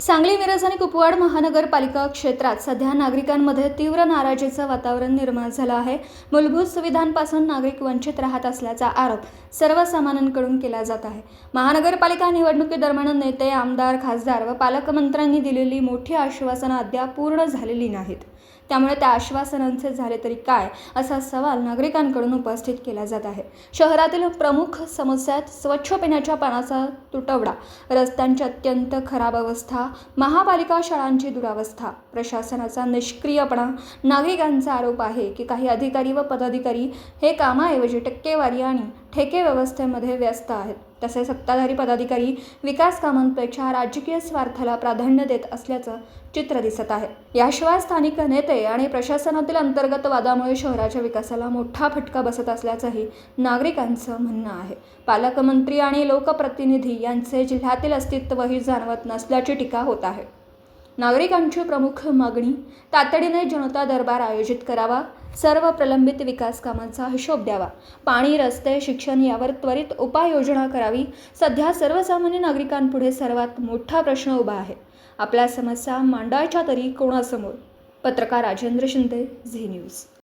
सांगली, मिरज आणि कुपवाड महानगरपालिका क्षेत्रात सध्या नागरिकांमध्ये तीव्र नाराजीचं वातावरण निर्माण झालं आहे. मूलभूत सुविधांपासून नागरिक वंचित राहत असल्याचा आरोप सर्वसामान्यांकडून केला जात आहे. महानगरपालिका निवडणुकीदरम्यान नेते, आमदार, खासदार व पालकमंत्र्यांनी दिलेली मोठी आश्वासनं अद्याप पूर्ण झालेली नाहीत. त्यामुळे त्या आश्वासनांचे झाले तरी काय, असा सवाल नागरिकांकडून उपस्थित केला जात आहे. शहरातील प्रमुख समस्यात स्वच्छ पिण्याच्या पाण्याचा तुटवडा, रस्त्यांची अत्यंत खराब अवस्था, महापालिका शाळांची दुरावस्था, प्रशासनाचा निष्क्रियपणा. नागरिकांचा आरोप आहे की काही अधिकारी व पदाधिकारी हे कामाऐवजी टक्केवारी आणि ठेके व्यवस्थेमध्ये व्यस्त आहेत. तसेच सत्ताधारी पदाधिकारी विकास कामांपेक्षा राजकीय स्वार्थाला प्राधान्य देत असल्याचं चित्र दिसत आहे. याशिवाय स्थानिक नेते आणि प्रशासनातील अंतर्गत वादामुळे शहराच्या विकासाला मोठा फटका बसत असल्याचंही नागरिकांचं म्हणणं आहे. पालकमंत्री आणि लोकप्रतिनिधी यांचे जिल्ह्यातील अस्तित्वही जाणवत नसल्याची टीका होत आहे. नागरिकांची प्रमुख मागणी, तातडीने जनता दरबार आयोजित करावा, सर्व प्रलंबित विकास कामांचा हिशोब द्यावा, पाणी, रस्ते, शिक्षण यावर त्वरित उपाययोजना करावी. सध्या सर्वसामान्य नागरिकांपुढे सर्वात मोठा प्रश्न उभा आहे. आपल्या समस्या मांडायच्या तरी कोणासमोर? पत्रकार राजेंद्र शिंदे, झी न्यूज.